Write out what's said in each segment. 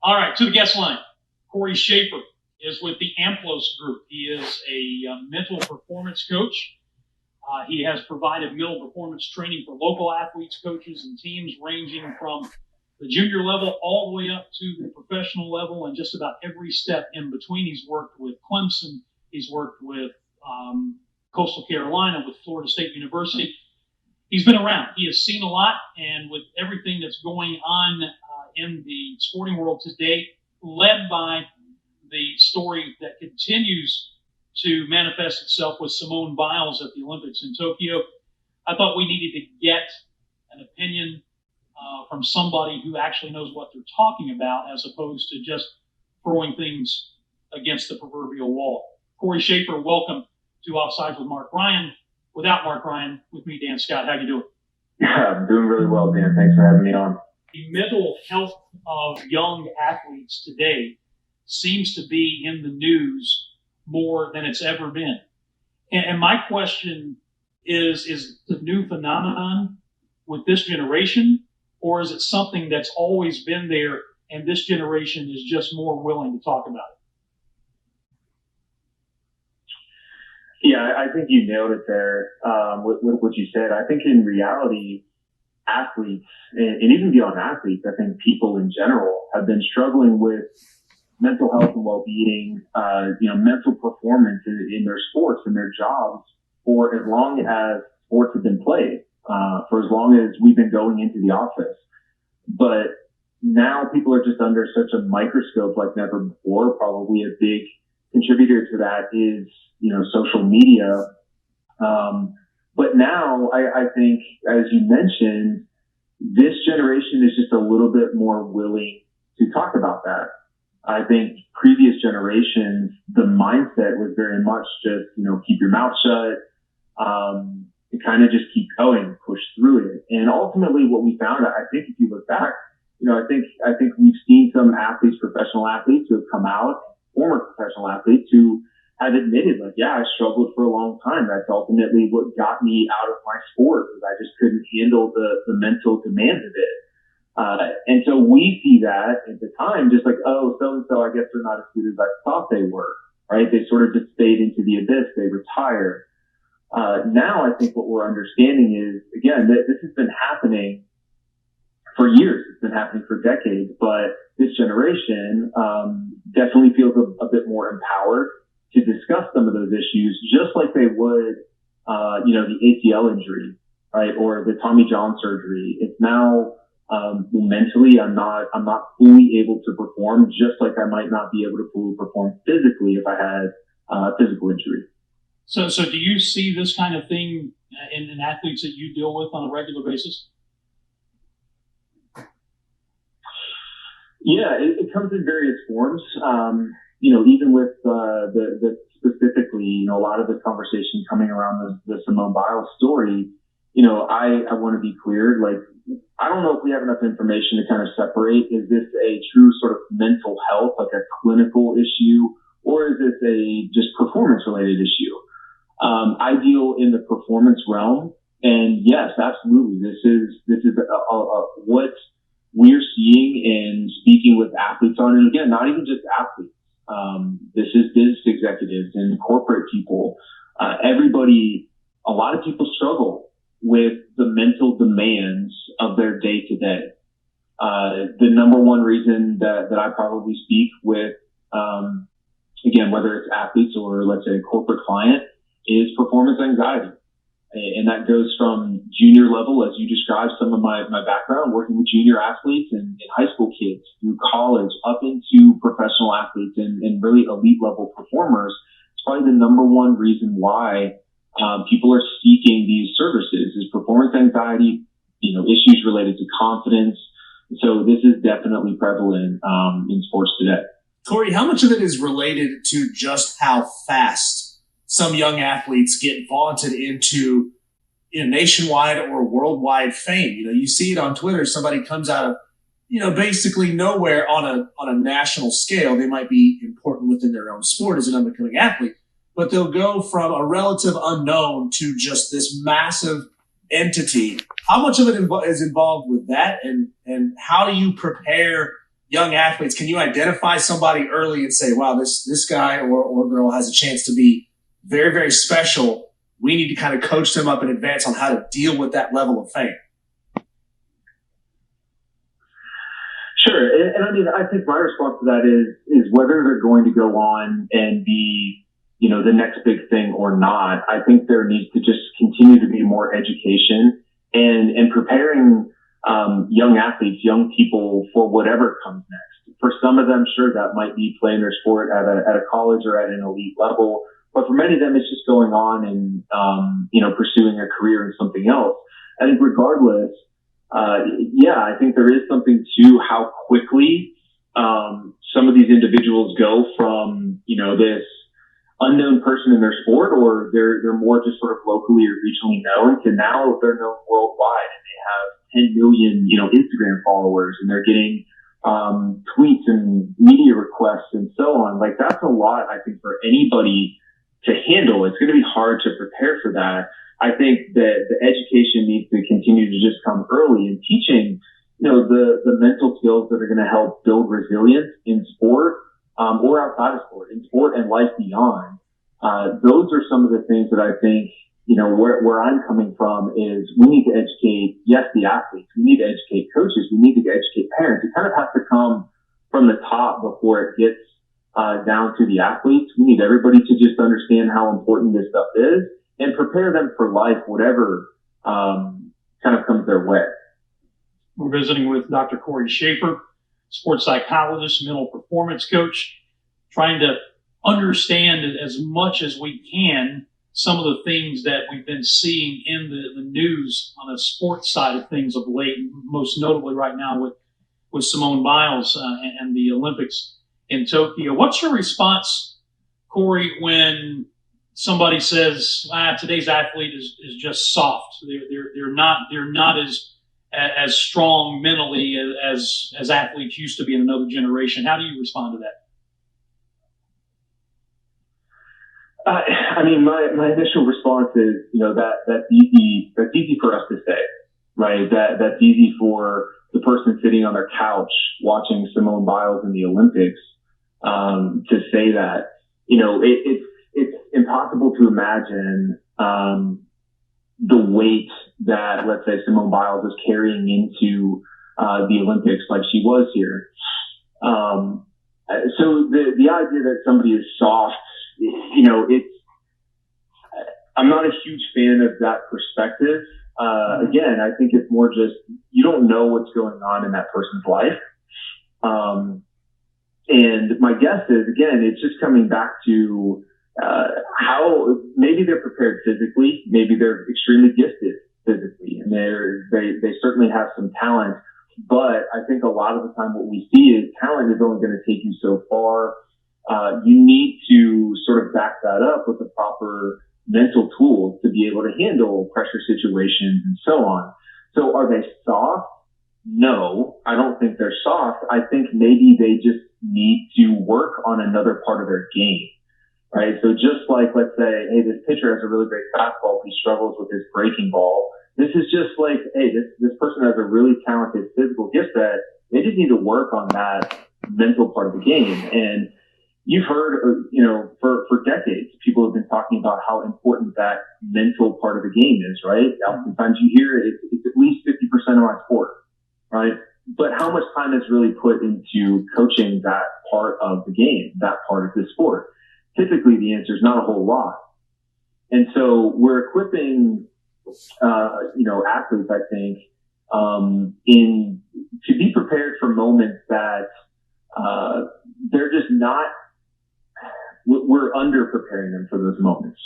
All right, to the guest line. Cory Shaffer is with the Amplos Group. He is a mental performance coach. He has provided mental performance training for local athletes, coaches, and teams ranging from the junior level all the way up to the professional level and just about every step in between. He's worked with Clemson. He's worked with Coastal Carolina, with Florida State University. He's been around. He has seen a lot, and with everything that's going on in the sporting world today, led by the story that continues to manifest itself with Simone Biles at the Olympics in Tokyo, I thought we needed to get an opinion from somebody who actually knows what they're talking about, as opposed to just throwing things against the proverbial wall. Cory Shaffer, welcome to Offsides with Marc Ryan. Without Marc Ryan, with me, Dan Scott. How you doing? I'm doing really well, Dan. Thanks for having me on. The mental health of young athletes today seems to be in the news more than it's ever been. And my question is the new phenomenon with this generation, or is it something that's always been there and this generation is just more willing to talk about it? Yeah, I think you nailed it there with what you said. I think in reality, athletes, and even beyond athletes, I think people in general have been struggling with mental health and well-being, mental performance in their sports and their jobs for as long as sports have been played, for as long as we've been going into the office. But now people are just under such a microscope like never before. Probably a big contributor to that is, social media. But now I think, as you mentioned, this generation is just a little bit more willing to talk about that. I think previous generations, the mindset was very much just, keep your mouth shut, and kind of just keep going, push through it. And ultimately what we found, I think if you look back, I think we've seen some athletes, professional athletes who have come out, former professional athletes who have admitted, I struggled for a long time. That's ultimately what got me out of my sport, because I just couldn't handle the mental demands of it. And so we see that at the time, just like, oh, so-and-so, I guess they're not as good as I thought they were, right? They sort of just fade into the abyss. They retire. Now I think what we're understanding is, again, that this has been happening for years. It's been happening for decades, but this generation definitely feels a bit more empowered to discuss some of those issues, just like they would, the ACL injury, right? Or the Tommy John surgery. It's now, mentally, I'm not fully able to perform, just like I might not be able to fully perform physically if I had a physical injury. So do you see this kind of thing in athletes that you deal with on a regular basis? Yeah, it comes in various forms. Even with the specifically, a lot of the conversation coming around the Simone Biles story, I want to be clear, I don't know if we have enough information to kind of separate, is this a true sort of mental health, like a clinical issue, or is this a just performance related issue? I deal in the performance realm, and yes, absolutely. This is what we're seeing and speaking with athletes on, and again, not even just athletes. This is business executives and corporate people. Everybody, a lot of people struggle with the mental demands of their day to day. The number one reason that I probably speak with, again, whether it's athletes or let's say a corporate client, is performance anxiety. And that goes from junior level, as you described, some of my background, working with junior athletes and high school kids through college, up into professional athletes and really elite level performers. It's probably the number one reason why people are seeking these services is performance anxiety, issues related to confidence. So this is definitely prevalent in sports today. Cory, how much of it is related to just how fast some young athletes get vaunted into nationwide or worldwide fame? You see it on Twitter. Somebody comes out of, basically nowhere on a national scale. They might be important within their own sport as an up-and-coming athlete, but they'll go from a relative unknown to just this massive entity. How much of it is involved with that, and how do you prepare young athletes, can you identify somebody early and say, wow, this guy or girl has a chance to be very, very special? We need to kind of coach them up in advance on how to deal with that level of fame. Sure. And I mean, I think my response to that is whether they're going to go on and be, the next big thing or not. I think there needs to just continue to be more education and preparing young athletes, young people for whatever comes next. For some of them, sure, that might be playing their sport at a college or at an elite level. But for many of them, it's just going on and, pursuing a career in something else. I think regardless, I think there is something to how quickly some of these individuals go from, this unknown person in their sport, or they're more just sort of locally or regionally known, to now they're known worldwide and they have 10 million, Instagram followers, and they're getting tweets and media requests and so on. Like, that's a lot, I think, for anybody to handle. It's going to be hard to prepare for that. I think that the education needs to continue to just come early, and teaching, the mental skills that are going to help build resilience in sport, or outside of sport, in sport and life beyond. Those are some of the things that I think, where I'm coming from is we need to educate, yes, the athletes. We need to educate coaches. We need to educate parents. It kind of has to come from the top before it gets down to the athletes. We need everybody to just understand how important this stuff is and prepare them for life, whatever kind of comes their way. We're visiting with Dr. Cory Shaffer, sports psychologist, mental performance coach, trying to understand as much as we can some of the things that we've been seeing in the news on the sports side of things of late, most notably right now with Simone Biles and the Olympics in Tokyo. What's your response, Cory, when somebody says, today's athlete is just soft? They're not as strong mentally as athletes used to be in another generation. How do you respond to that? I mean, my initial response is, that's easy for us to say, right? That's easy for the person sitting on their couch watching Simone Biles in the Olympics, to say that. It's impossible to imagine, the weight that, let's say, Simone Biles is carrying into, the Olympics like she was here. So the idea that somebody is soft, I'm not a huge fan of that perspective. Again, I think it's more just, you don't know what's going on in that person's life. And my guess is, again, it's just coming back to, how maybe they're prepared physically, maybe they're extremely gifted physically, and they certainly have some talent. But I think a lot of the time what we see is talent is only going to take you so far. You need to sort of back that up with the proper mental tools to be able to handle pressure situations and so on. So are they soft? No, I don't think they're soft. I think maybe they just need to work on another part of their game, right? So just like, let's say, hey, this pitcher has a really great fastball, but he struggles with his breaking ball. This is just like, hey, this person has a really talented physical gift set. They just need to work on that mental part of the game. And you've heard, for decades, people have been talking about how important that mental part of the game is, right? Oftentimes you hear it's at least 50% of my sport, right? But how much time is really put into coaching that part of the game, that part of the sport? Typically, the answer is not a whole lot. And so we're equipping, athletes, I think, to be prepared for moments that they're just not. We're under preparing them for those moments,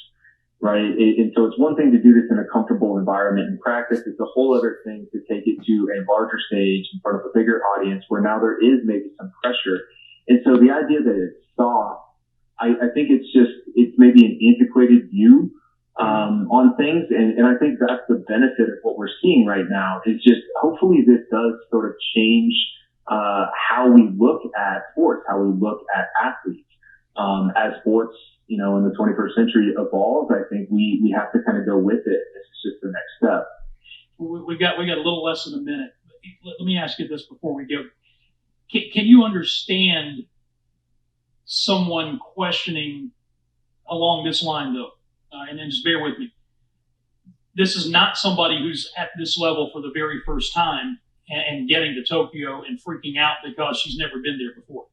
right? And so it's one thing to do this in a comfortable environment in practice. It's a whole other thing to take it to a larger stage in front of a bigger audience where now there is maybe some pressure. And so the idea that it's soft, I think it's maybe an antiquated view on things. And I think that's the benefit of what we're seeing right now is just hopefully this does sort of change how we look at sports, how we look at athletes. As sports, in the 21st century evolves, I think we have to kind of go with it. This is just the next step. We got a little less than a minute. Let me ask you this before we go. Can you understand someone questioning along this line, though? And then just bear with me. This is not somebody who's at this level for the very first time and getting to Tokyo and freaking out because she's never been there before.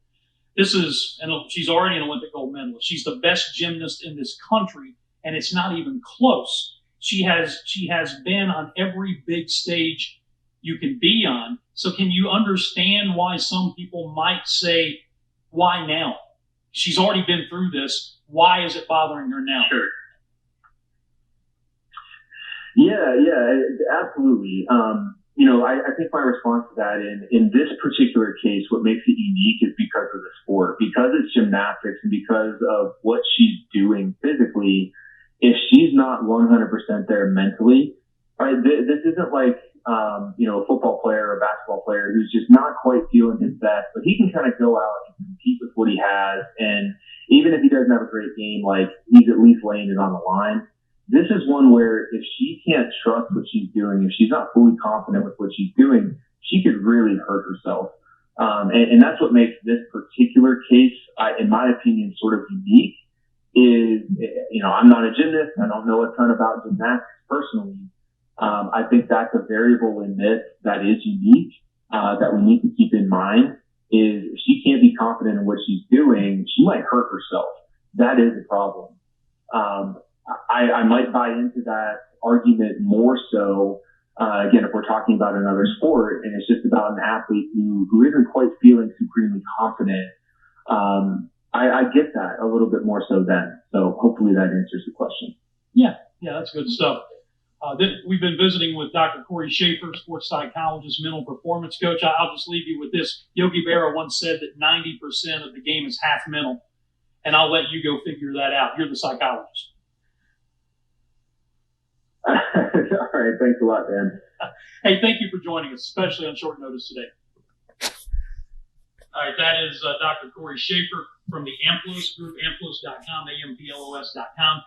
She's already an Olympic gold medalist. She's the best gymnast in this country, and it's not even close. She has been on every big stage you can be on. So can you understand why some people might say, why now? She's already been through this. Why is it bothering her now? Sure. Yeah, absolutely. I think my response to that in this particular case, what makes it unique is because of the sport, because it's gymnastics and because of what she's doing physically. If she's not 100% there mentally, right, this isn't like, a football player or a basketball player who's just not quite feeling his best, but he can kind of go out and compete with what he has. And even if he doesn't have a great game, like he's at least laying it on the line. This is one where if she can't trust what she's doing, if she's not fully confident with what she's doing, she could really hurt herself. And that's what makes this particular case, in my opinion, sort of unique is, I'm not a gymnast. I don't know a ton about gymnastics personally. I think that's a variable in this that is unique, that we need to keep in mind is if she can't be confident in what she's doing, she might hurt herself. That is a problem. I might buy into that argument more so, again, if we're talking about another sport and it's just about an athlete who isn't quite feeling supremely confident. I get that a little bit more so then. So hopefully that answers the question. Yeah, that's good stuff. We've been visiting with Dr. Cory Shaffer, sports psychologist, mental performance coach. I'll just leave you with this. Yogi Berra once said that 90% of the game is half mental, and I'll let you go figure that out. You're the psychologist. All right. Thanks a lot, Dan. Hey, thank you for joining us, especially on short notice today. All right. That is Dr. Cory Shaffer from the Amplos Group, amplos.com, amplos.com.